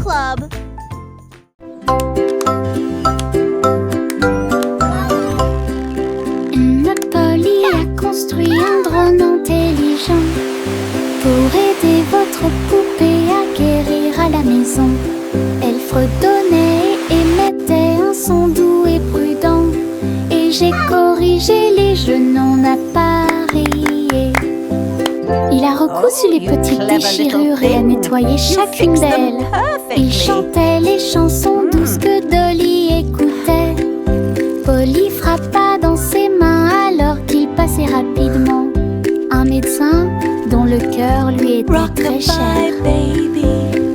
Club. Notre Polly a construit un drone intelligent pour aider votre poupée à guérir à la maison. Elle fredonnait et émettait un son doux et prudent. Et j'ai corrigé les jeux non appareillés. Il a recousu les petites déchirures et a nettoyé chacune d'elles. Il chantait les chansons douces que Dolly écoutait. Polly frappa dans ses mains alors qu'il passait rapidement. Un médecin dont le cœur lui était très cher.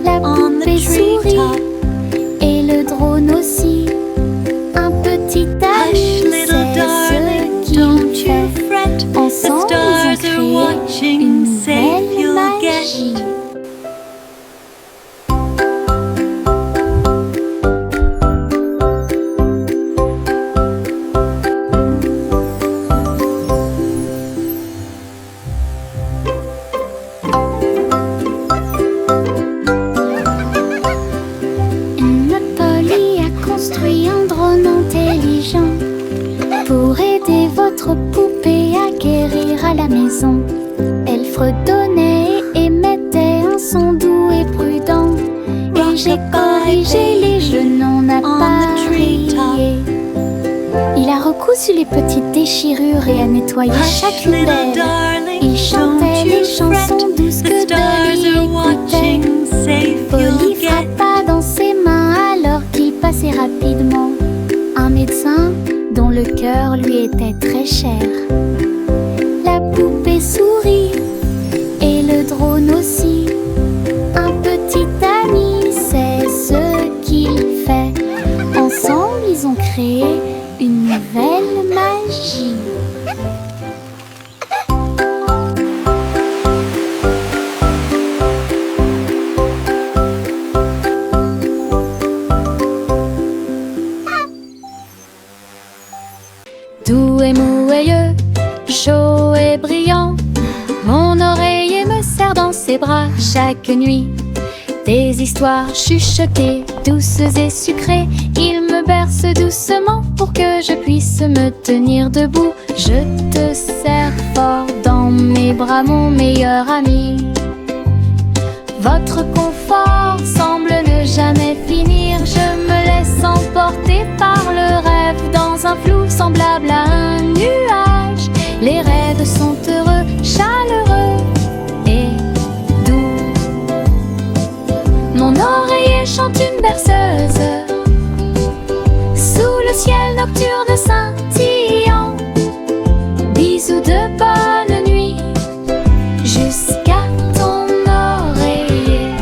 La poupée sourit et le drone aussi. Un petit ami, c'est ce qu'il fait. Ensemble, ils ont créé une nouvelle magie. Notre Polly a construit un drone intelligent pour aider votre poupée à guérir à la maison. Elle fredonnait et émettait un son doux et prudent. Et j'ai corrigé les jeux non appareillés. Il a recousu les petites déchirures et a nettoyé chacune d'elles. Il chantait les chansons douces que Dolly écoutait. Polly frappa dans ses mains alors qu'il passait rapidement. Un médecin dont le cœur lui était très cher. La poupée sourit et le drone aussi. Un petit ami, c'est ce qu'il fait. Ensemble, ils ont créé une nouvelle magie. Doux et moelleux, chaud et brillant, mon oreiller me serre dans ses bras chaque nuit. Des histoires chuchotées, douces et sucrées, il me berce doucement pour que je puisse me tenir debout. Je te serre fort dans mes bras, mon meilleur ami. Votre confort semble ne jamais finir. Je me laisse emporter par le rêve dans un flou semblable à un nuage. Les rêves sont heureux, chaleureux et doux. Mon oreiller chante une berceuse sous le ciel nocturne scintillant. Bisous de bonne nuit jusqu'à ton oreiller.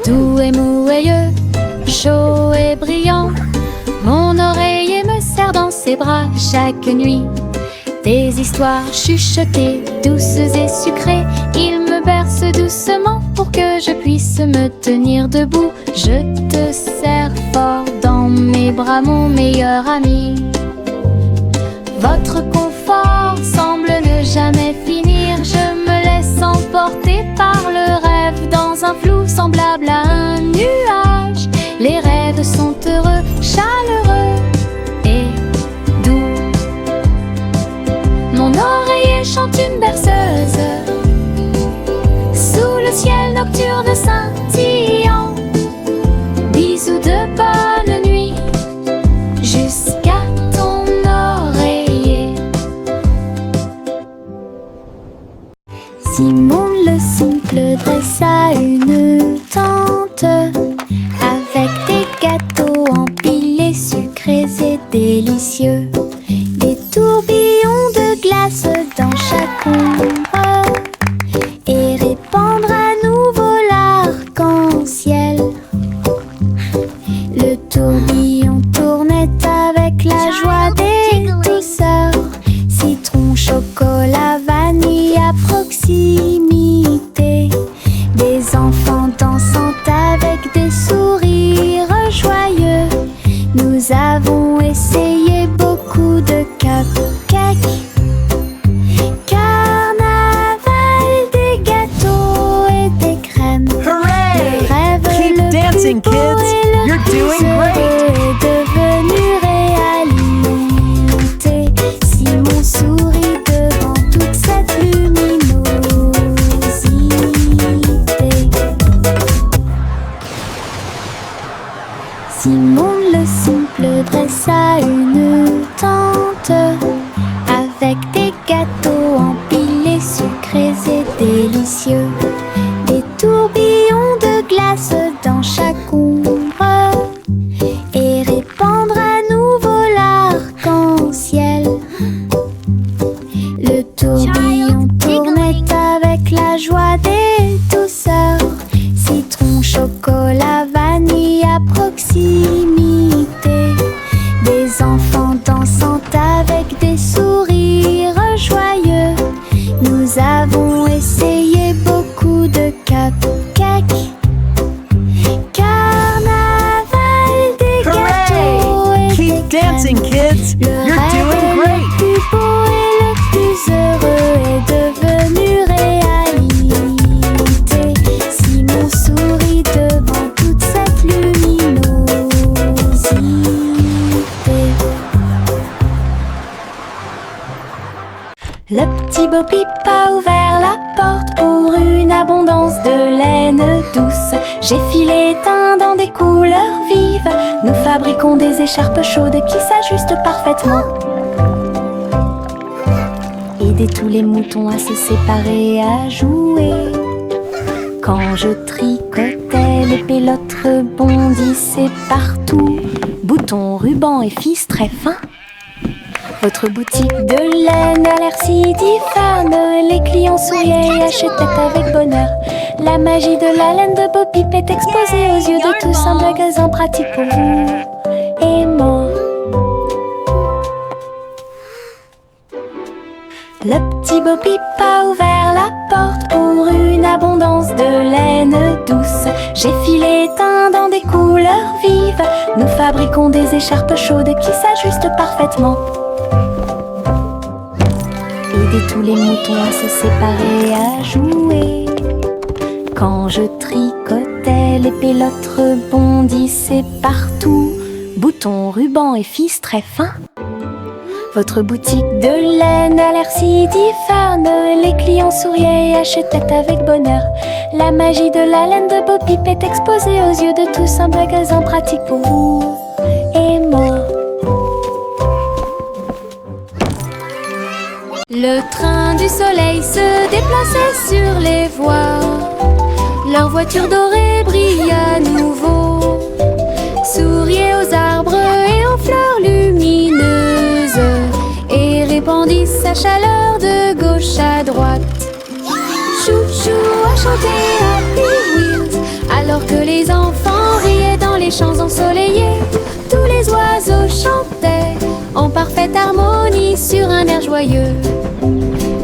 Doux et moelleux, chaud et brillant, mon oreiller me serre dans ses bras chaque nuit. Des histoires chuchotées, douces et sucrées, il me berce doucement pour que je puisse me tenir debout. Je te serre fort dans mes bras, mon meilleur ami. Votre confort semble ne jamais finir. Je me laisse emporter par le rêve dans un flou semblable à un nuage. Les rêves sont heureux, chaleureux et doux. Mon oreiller chante une berceuse sous le ciel nocturne scintillant. Bisous de bonne nuit jusqu'à ton oreiller. Simon le simple dressa une tente avec des gâteaux empilés, sucrés et délicieux. Des tourbillons de glace dans chaque ombre et répandre à nouveau l'arc-en-ciel. Le tourbillon tournait avec la joie des douceurs. Citron, chocolat, vanille à proximité. Des enfants dansant avec des sourires joyeux. Nous avons essayé beaucoup de cupcakes. Carnaval délicieux. Des tourbillons de glace dans chaque ombre et répandre à nouveau l'arc-en-ciel. Le tourbillon tournait avec la joie des douceurs. Citron, chocolat, vanille à proximité. Des enfants dansant avec des sourires joyeux. Nous avons essayé beaucoup de cupcakes. Carnaval des gâteaux et Keep des dancing, crèmes. kids! Le You're rêve doing le great! plus beau et le plus heureux est devenu réalité. Simon sourit devant toute cette luminosité. Le petit Bo Peep a ouvert la porte pour une abondance de laine douce. J'ai filé teint dans des couleurs vives. Nous fabriquons des écharpes chaudes qui s'ajustent parfaitement. Aider tous les moutons à se séparer, à jouer. Quand je tricotais, les pélotes rebondissaient partout. Boutons, rubans et fils très fins. Votre boutique de laine a l'air si diphane. Les clients souriaient et achetaient avec bonheur. La magie de la laine de Bo Peep est exposée aux yeux de tous. Un magasin pratique pour vous et moi. Le petit Bo Peep a ouvert la porte pour une abondance de laine douce. J'ai filé teint dans des couleurs vives. Nous fabriquons des écharpes chaudes qui s'ajustent parfaitement. Aider tous les moutons à se séparer, à jouer. Quand je tricotais, les pélotes rebondissaient partout. Boutons, rubans et fils très fins. Votre boutique de laine a l'air si diphane. Les clients souriaient et achetaient avec bonheur. La magie de la laine de Bo Peep est exposée aux yeux de tous. Un magasin pratique pour vous et moi. Le train du soleil se déplaçait sur les voies. Leur voiture dorée brille à nouveau. Souriait aux arbres et aux fleurs lumineuses et répandit sa chaleur de gauche à droite. Chouchou a chanté Happy Wheels alors que les enfants riaient dans les champs ensoleillés. Tous les oiseaux chantaient en parfaite harmonie sur un air joyeux.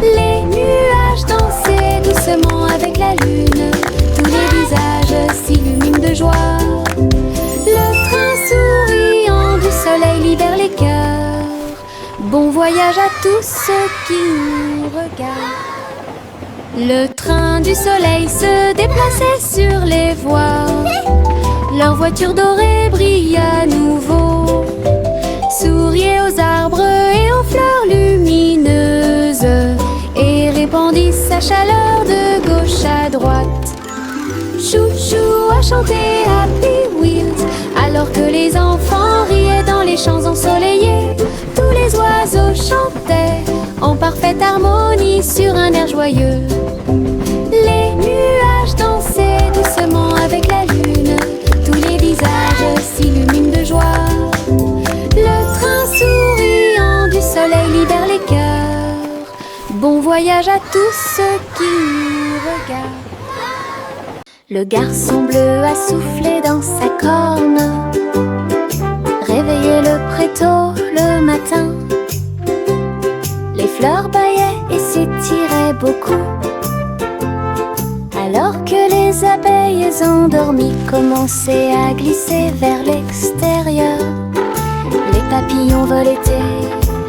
Les nuages dansaient doucement avec la lune. Tous les visages s'illuminent de joie. Le train souriant du soleil libère les cœurs. Bon voyage à tous ceux qui nous regardent. Le train du soleil se déplaçait sur les voies. Leur voiture dorée brille à nouveau. Souriait aux arbres et aux fleurs lumineuses et répandit sa chaleur de gauche à droite. Chouchou a chanté Happy Wheels alors que les enfants riaient dans les champs ensoleillés. Tous les oiseaux chantaient en parfaite harmonie sur un air joyeux. Les nuages dansaient doucement avec la lune. Tous les visages s'illuminent de joie. Le train souriant du soleil libère les cœurs. Bon voyage à tous ceux qui nous regardent. Le garçon bleu a soufflé dans sa corne, réveillé le prétôt le matin. Les fleurs bâillaient et s'étiraient beaucoup, alors que les abeilles endormies commençaient à glisser vers l'extérieur. Les papillons voletaient,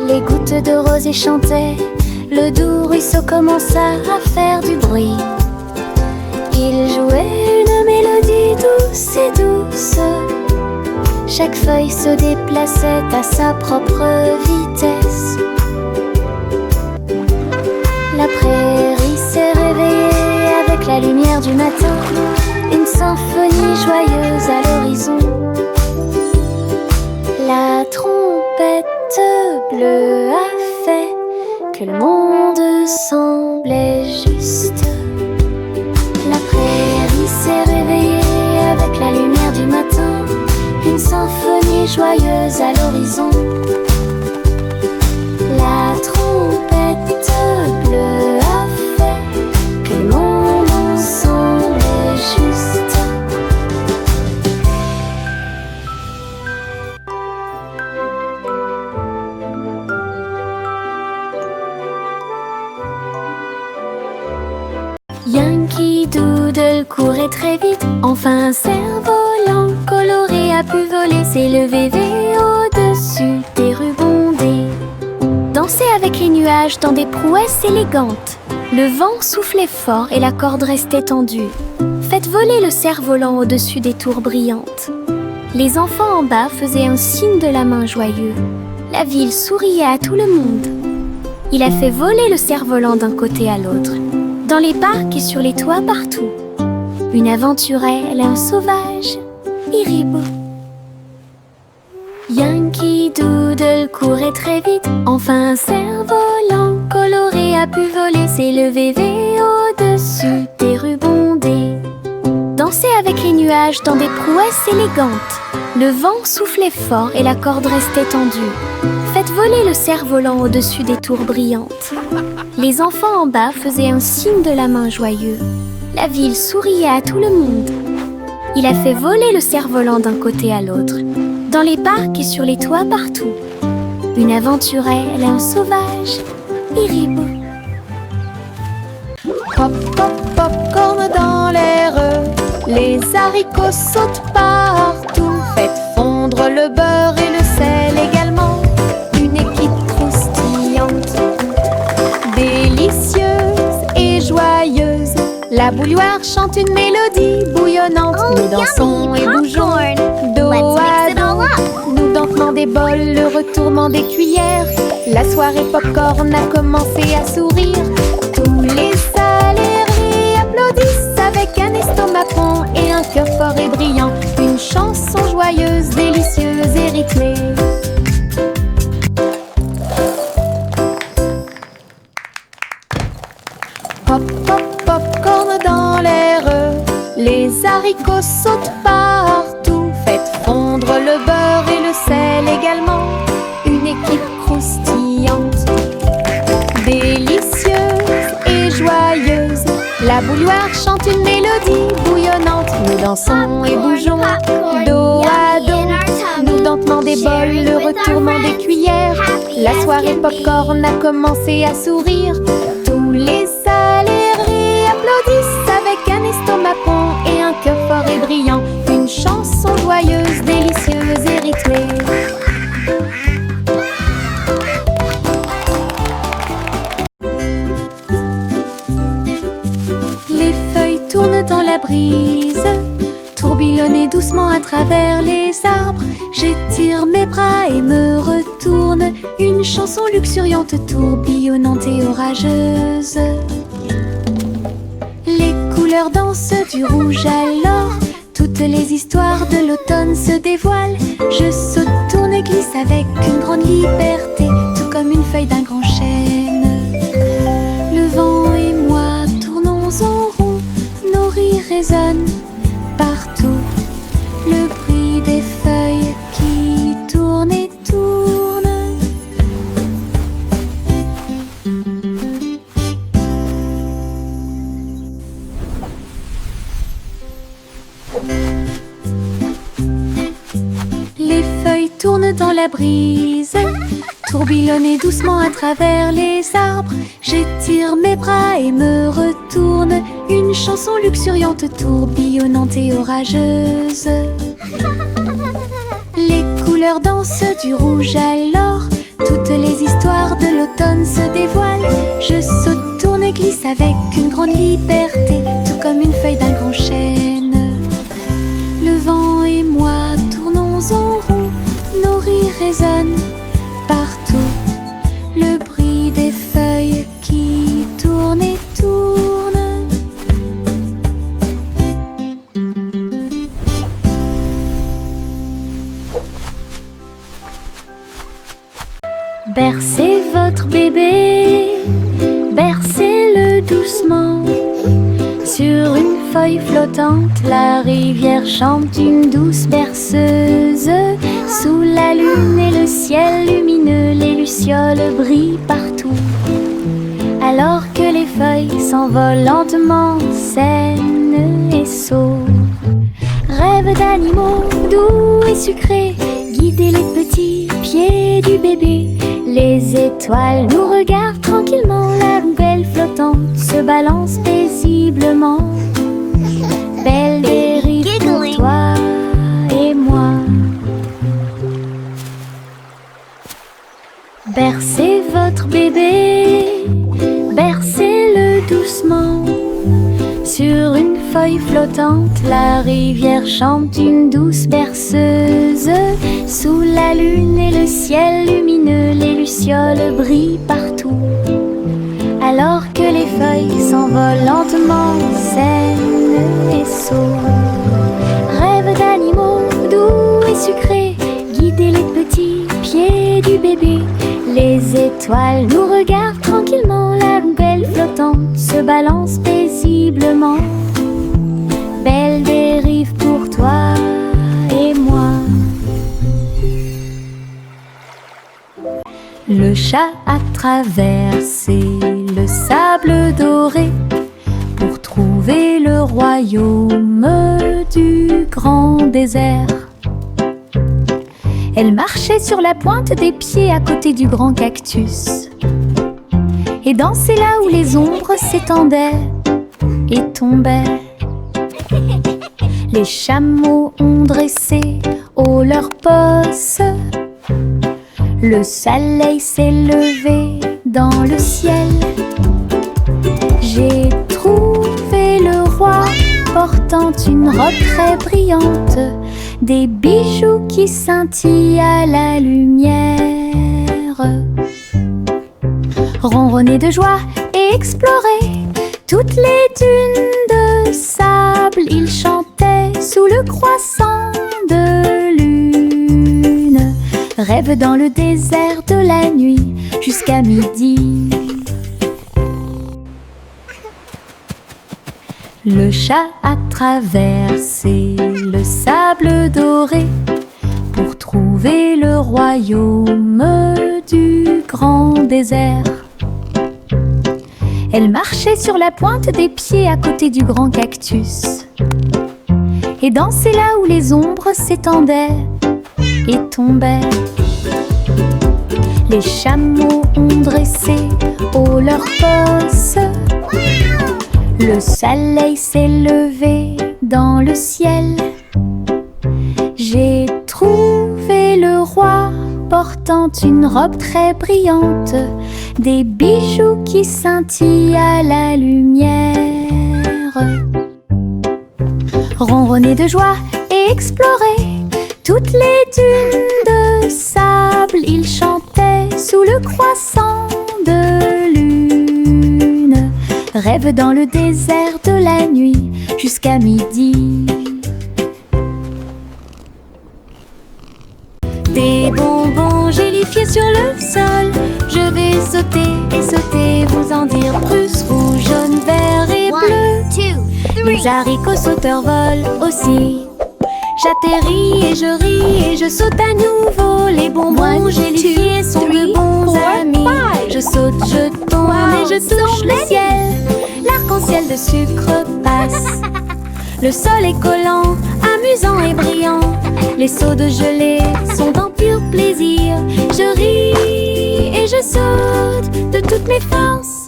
les gouttes de rosée chantaient. Le doux ruisseau commença à faire du bruit. Il jouait une mélodie douce et douce. Chaque feuille se déplaçait à sa propre vitesse. La prairie s'est réveillée avec la lumière du matin. Une symphonie joyeuse à l'horizon. La trompette bleue a fait que le monde semblait juste. et joyeuse à l'horizon. La trompette bleue a fait que mon nom semblait juste. Yankee Doodle courait très vite. Enfin un cerf-volant coloré a pu voler, s'élever au-dessus des rues bondées, danser avec les nuages dans des prouesses élégantes. Le vent soufflait fort et la corde restait tendue. Faites voler le cerf-volant au-dessus des tours brillantes. Les enfants en bas faisaient un signe de la main joyeux. La ville souriait à tout le monde. Il a fait voler le cerf-volant d'un côté à l'autre, dans les parcs et sur les toits partout. Une aventurelle, un sauvage, Iribo. Yankee Doodle courait très vite. Enfin un cerf-volant coloré a pu voler, s'élever au-dessus des rues bondées, danser avec les nuages dans des prouesses élégantes. Le vent soufflait fort et la corde restait tendue. Faites voler le cerf-volant au-dessus des tours brillantes. Les enfants en bas faisaient un signe de la main joyeux. La ville souriait à tout le monde. Il a fait voler le cerf-volant d'un côté à l'autre, dans les parcs et sur les toits partout. Une aventurelle, un sauvage, Iribo. Pop, pop, popcorn dans l'air, les haricots sautent partout. Faites fondre le beurre et le sel également. Une équipe croustillante, délicieuse et joyeuse. La bouilloire chante une mélodie bouillonnante. Nous dansons et bougeons dos à dos, nous dentement des bols, le retournement des cuillères. La soirée popcorn a commencé à sourire. Tous les salariés applaudissent avec un estomac rond et un cœur fort et brillant. Une chanson joyeuse, délicieuse et rythmée. Pop, pop, popcorn dans l'air, les haricots sautent partout. Faites fondre le beurre et le sel également. Une équipe croustillante, délicieuse et joyeuse. La bouilloire chante une mélodie bouillonnante. Nous dansons et bougeons dos à dos, nous dentement des bols, le retournement des cuillères. La soirée popcorn a commencé à sourire. Tous les salariés applaudissent avec un estomac rond et un cœur fort et brillant. Une chanson joyeuse, délicieuse et rythmée. Les feuilles tournent dans la brise, tourbillonnent doucement à travers les arbres. J'étire mes bras et me retourne. Une chanson luxuriante, tourbillonnante et orageuse. Les couleurs dansent du rouge à l'or. Toutes les histoires de l'automne se dévoilent. Je saute, tourne et glisse avec une grande liberté, tout comme une feuille d'un grand chêne. Le vent et moi tournons en rond, nos rires résonnent partout. Le bruit des feuilles qui tournent et tournent. Les feuilles tournent dans la brise, tourbillonnent doucement à travers les arbres. J'étire mes bras et me retourne. Une chanson luxuriante, tourbillonnante et orageuse. Les couleurs dansent du rouge à l'or. Toutes les histoires de l'automne se dévoilent. Je saute, tourne et glisse avec une grande liberté, tout comme une feuille d'un grand chêne. Le vent et moi tournons en rond, nos rires résonnent partout. Le bruit des feuilles qui tournent et tournent. Bercez votre bébé, bercez-le doucement sur une feuilles flottantes, la rivière chante une douce berceuse. Sous la lune et le ciel lumineux, les lucioles brillent partout. Alors que les feuilles s'envolent lentement, saines et sauves. Rêve d'animaux doux et sucrés, guider les petits pieds du bébé. Les étoiles nous regardent tranquillement, la poubelle flottante se balance paisiblement. Belle dérive pour toi et moi. Bercez votre bébé, bercez-le doucement. Sur une feuille flottante, la rivière chante une douce berceuse. Sous la lune et le ciel lumineux, les lucioles brillent partout. Alors que les feuilles s'envolent lentement, saines et sauves. Rêve d'animaux doux et sucrés, guider les petits pieds du bébé. Les étoiles nous regardent tranquillement, la poubelle flottante se balance paisiblement. Belle dérive pour toi et moi. Le chat a traversé le sable doré pour trouver le royaume du grand désert. Elle marchait sur la pointe des pieds à côté du grand cactus et dansait là où les ombres s'étendaient et tombaient. Les chameaux ont dressé haut leurs postes. Le soleil s'est levé dans le ciel. J'ai trouvé le roi portant une robe très brillante, des bijoux qui scintillent à la lumière. Ronronner de joie et explorer toutes les dunes de sable, il chantait sous le croissant de lune. Rêve dans le désert de la nuit jusqu'à midi. Le chat a traversé le sable doré pour trouver le royaume du grand désert. Elle marchait sur la pointe des pieds à côté du grand cactus et dansait là où les ombres s'étendaient et tombaient. Les chameaux ont dressé haut leurs postes. Le soleil s'est levé dans le ciel. J'ai trouvé le roi portant une robe très brillante, des bijoux qui scintillent à la lumière. Ronronner de joie et explorer toutes les dunes de sable, il chantait sous le croissant de lune. Rêve dans le désert de la nuit jusqu'à midi. Des bonbons gélifiés sur le sol, je vais sauter et sauter, vous en dire plus. Rouge, jaune, vert et bleu. Les haricots sauteurs volent aussi. J'atterris et je ris et je saute à nouveau. Les bonbons gélifiés sont de bons amis. Je saute, je tombe et je touche le ciel. L'arc-en-ciel de sucre passe. Le sol est collant, amusant et brillant. Les seaux de gelée sont en pur plaisir. Je ris et je saute de toutes mes forces.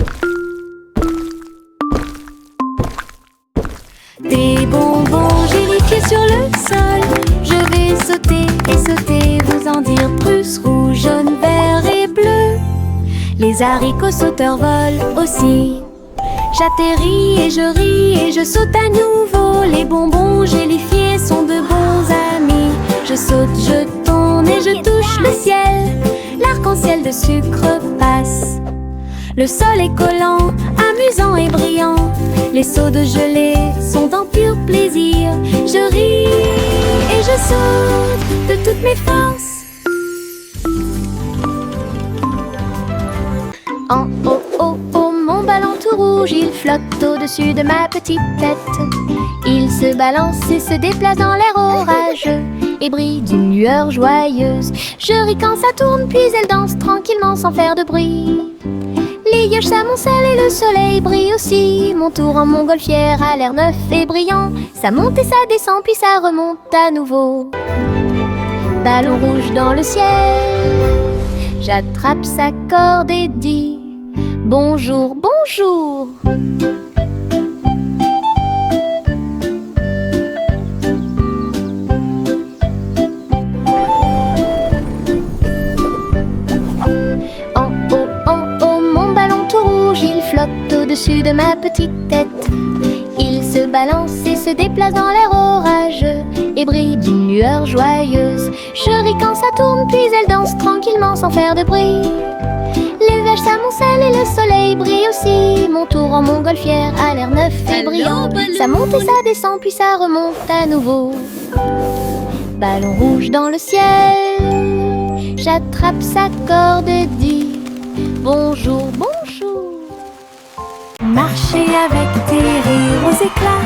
Des bonbons gélifiés sur le sol, je vais sauter et sauter, vous en dire plus. Rouge, jaune, vert et bleu. Les haricots sauteurs volent aussi. J'atterris et je ris et je saute à nouveau. Les bonbons gélifiés sont de bons amis. Je saute, je tourne et je touche le ciel. L'arc-en-ciel de sucre passe. Le sol est collant, amusant et brillant. Les seaux de gelée sont en pur plaisir. Je ris et je saute de toutes mes forces. En haut, haut, au mon ballon tout rouge, il flotte au-dessus de ma petite tête. Il se balance et se déplace dans l'air orageux et brille d'une lueur joyeuse. Je ris quand ça tourne, puis elle danse tranquillement sans faire de bruit. Les nuages s'amoncellent et le soleil brille aussi. Mon tour en montgolfière a l'air neuf et brillant. Ça monte et ça descend, puis ça remonte à nouveau. Ballon rouge dans le ciel, j'attrape sa corde et dis bonjour, bonjour. Il flotte au-dessus de ma petite tête. Il se balance et se déplace dans l'air orageux et brille d'une lueur joyeuse. Je ris quand ça tourne, puis elle danse tranquillement sans faire de bruit. Les nuages s'amoncellent et le soleil brille aussi. Mon tour en montgolfière a l'air neuf et brillant. Ça monte et ça descend, puis ça remonte à nouveau. Ballon rouge dans le ciel, j'attrape sa corde et dis bonjour, bonjour. Marchez avec des rires aux éclats,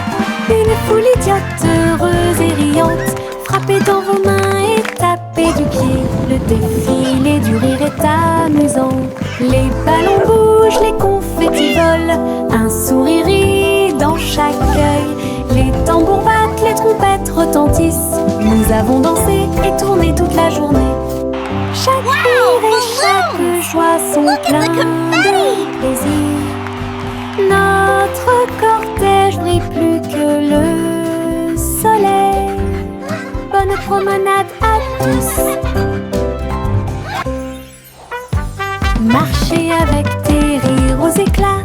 une foule idiote, heureuse et riante. Frappez dans vos mains et tapez du pied, le défilé du rire est amusant. Les ballons bougent, les confettis volent, un sourire rit dans chaque œil. Les tambours battent, les trompettes retentissent. Nous avons dansé et tourné toute la journée. Chaque rire et chaque joie sont pleins de plaisir. Notre cortège brille plus que le soleil. Bonne promenade à tous. Marchez avec des rires aux éclats,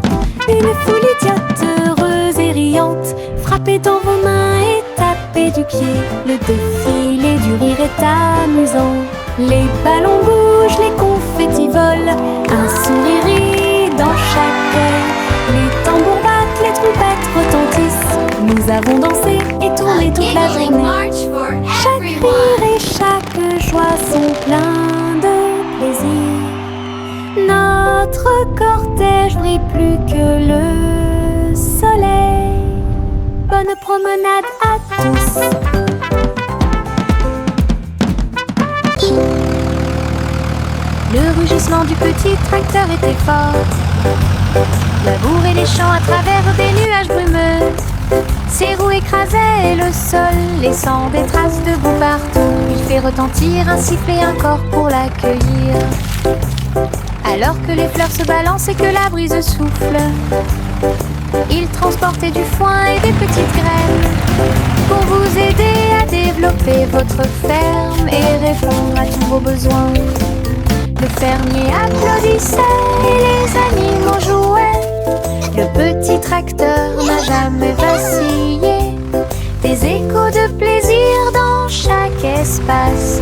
une foule idiote, heureuse et riante. Frappez dans vos mains et tapez du pied, le défilé du rire est amusant. Les ballons bougent, les confettis volent, un sourire rit dans chaque œil. Les tambours battent, les trompettes retentissent. Nous avons dansé et tourné toute la journée. Chaque rire et chaque joie sont pleins de plaisir. Notre cortège brille plus que le soleil. Bonne promenade à tous. Le rugissement du petit tracteur était fort. Labourer les champs à travers des nuages brumeux. Ses roues écrasaient le sol, laissant des traces de boue partout. Il fait retentir un sifflet, un corps pour l'accueillir. Alors que les fleurs se balancent et que la brise souffle, il transportait du foin et des petites graines pour vous aider à développer votre ferme et répondre à tous vos besoins. Le fermier applaudissait et les animaux jouaient. Le petit tracteur n'a jamais vacillé. Des échos de plaisir dans chaque espace.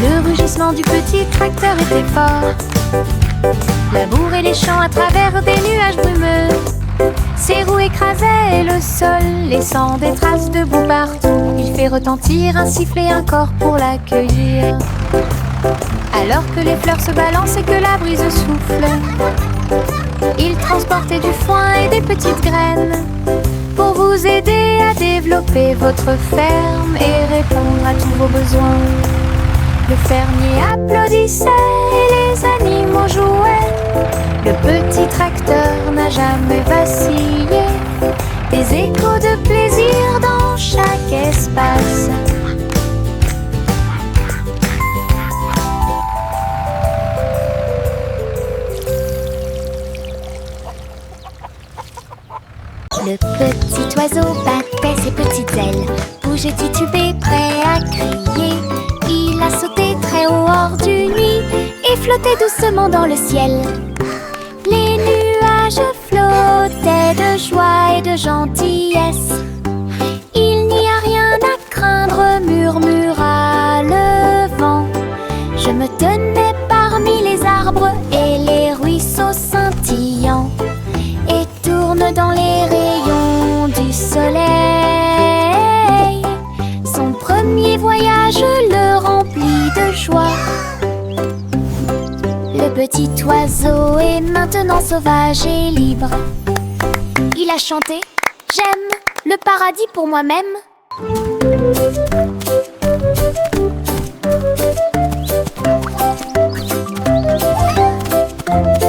Le rugissement du petit tracteur était fort. Labourer les champs à travers des nuages brumeux. Ses roues écrasaient le sol, laissant des traces de boue partout. Il fait retentir un sifflet, un corps pour l'accueillir. Alors que les fleurs se balancent et que la brise souffle, il transportait du foin et des petites graines pour vous aider à développer votre ferme et répondre à tous vos besoins. Le fermier applaudissait et les animaux jouaient. Le petit tracteur n'a jamais vacillé. Des échos de plaisir dans chaque espace. Le petit oiseau battait ses petites ailes, bougeait, titubait, prêt à crier. Il a sauté très haut hors du nid et flottait doucement dans le ciel. Les nuages flottaient de joie et de gentillesse. Il n'y a rien à craindre, murmura le vent. Je me tenais parmi les arbres et les ruisseaux scintillants et tourne dans les rayons du petit oiseau est maintenant sauvage et libre. Il a chanté « J'aime le paradis pour moi-même ».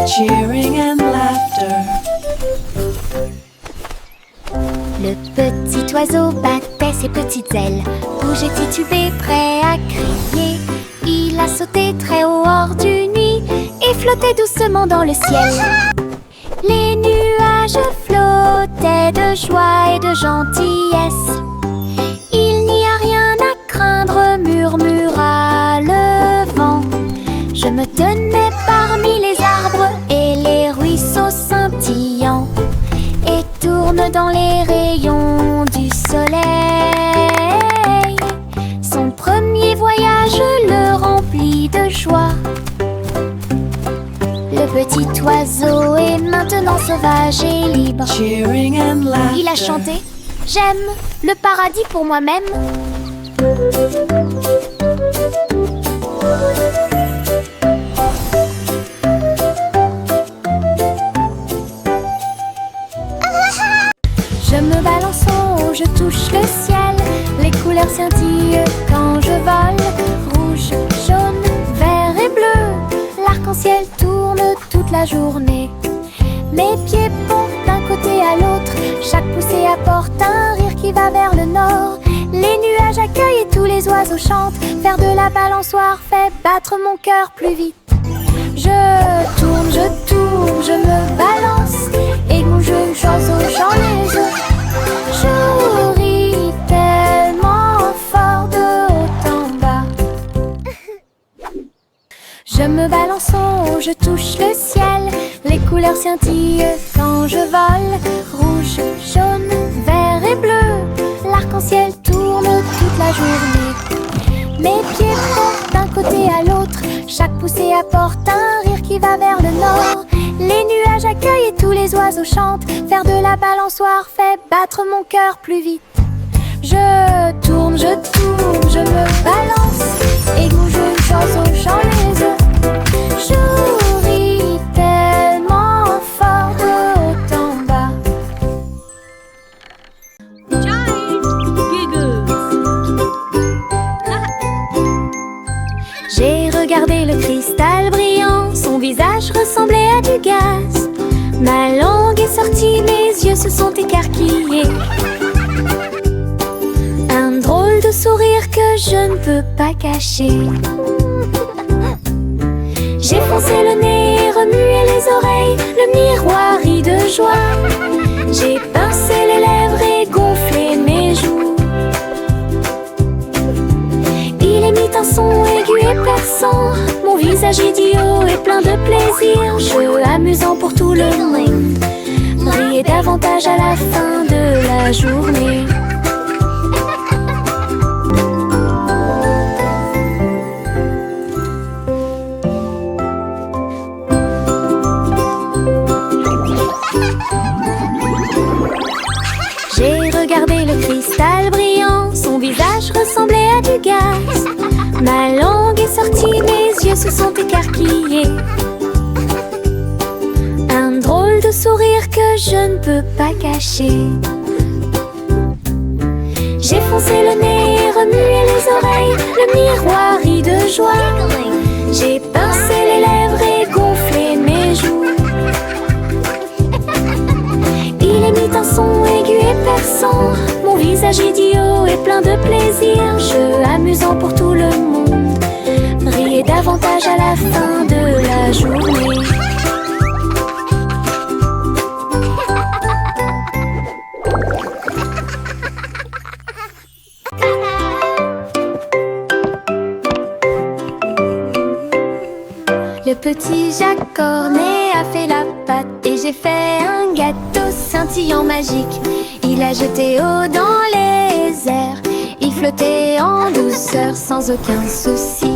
Cheering and laughter. Le petit oiseau battait ses petites ailes, bougeait titubé, prêt à crier. Il a sauté très haut hors du nid et flottait doucement dans le ciel. Les nuages flottaient de joie et de gentillesse. Il n'y a rien à craindre, murmura le vent. Je me tenais parmi les arbres et les ruisseaux scintillants et tourne dans les rayons du soleil. Son premier voyage le remplit de joie. Le petit oiseau est maintenant sauvage et libre. Cheering and laughter. Il a chanté « J'aime le paradis pour moi-même ». Je me balance en haut, je touche le ciel. Les couleurs scintillent quand je vole. Rouge, jaune, vert et bleu. L'arc-en-ciel tourne toute la journée. Mes pieds pompent d'un côté à l'autre. Chaque poussée apporte un rire qui va vers le nord. Les nuages accueillent et tous les oiseaux chantent. Faire de la balançoire fait battre mon cœur plus vite. Je tourne, je me balance. Et mon jeu oiseau, j'en ai eux. Je ris tellement fort de haut en bas. Je me balance en haut, je touche le ciel. Les couleurs scintillent quand je vole. Rouge, jaune, vert et bleu. L'arc-en-ciel tourne toute la journée. Mes pieds pompent d'un côté à l'autre. Chaque poussée apporte un rire qui va vers le nord. Les nuages accueillent et tous les oiseaux chantent. Faire de la balançoire fait battre mon cœur plus vite. Je tourne, je me balance. Et bouge oiseau, j'en les œufs. Je ris tellement fort de haut en bas. J'ai regardé le cristal brillant, son visage ressemblait à du gaz. Ma langue est sortie, mes yeux se sont écarquillés. Un drôle de sourire que je ne peux pas cacher. J'ai foncé le nez et remué les oreilles, le miroir rit de joie. J'ai pincé les lèvres et gonflé mes joues. Il émit un son aigu et perçant. Mon visage idiot est plein de plaisir. Jeu amusant pour tout le monde. Riez davantage à la fin de la journée. J'ai regardé le cristal brillant, son visage ressemblait à du gaz. Ma langue est sortie, mes yeux se sont écarquillés. Un drôle de sourire que je ne peux pas cacher. J'ai foncé le nez et remué les oreilles, le miroir rit de joie. J'ai pincé les lèvres et gonflé mes joues. Il émit un son aigu et perçant. Mon visage idiot est plein de plaisir. Jeu amusant pour tout le monde. Riez davantage à la fin de la journée. Le petit Jacques Cornet a fait la pâte et j'ai fait un gâteau scintillant magique. Il a jeté haut dans les airs, il flottait en douceur sans aucun souci.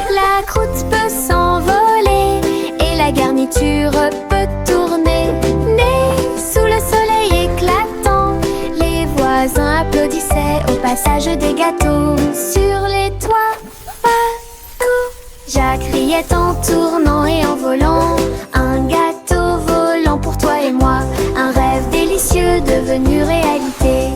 La croûte peut s'envoler et la garniture peut tourner. Né sous le soleil éclatant, les voisins applaudissaient au passage des gâteaux. Sur les toits, partout, Jacques riait en tournant et en volant. Un gâteau volant pour toi et moi. Un rêve délicieux devenu réalité.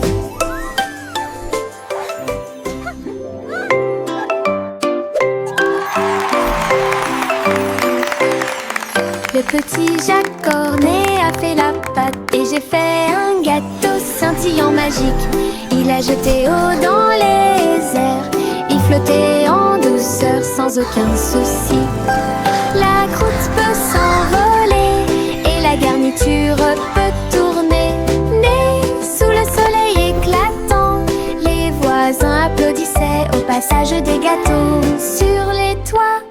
Le petit Jacques Cornet a fait la pâte et j'ai fait un gâteau scintillant magique. Il a jeté eau dans les airs, il flottait en douceur sans aucun souci. La croûte peut s'envoler et la garniture peut tourner. Né sous le soleil éclatant, les voisins applaudissaient au passage des gâteaux. Sur les toits,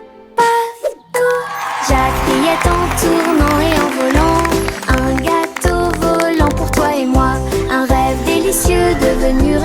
Jacques riait en tournant et en volant. Un gâteau volant pour toi et moi. Un rêve délicieux devenu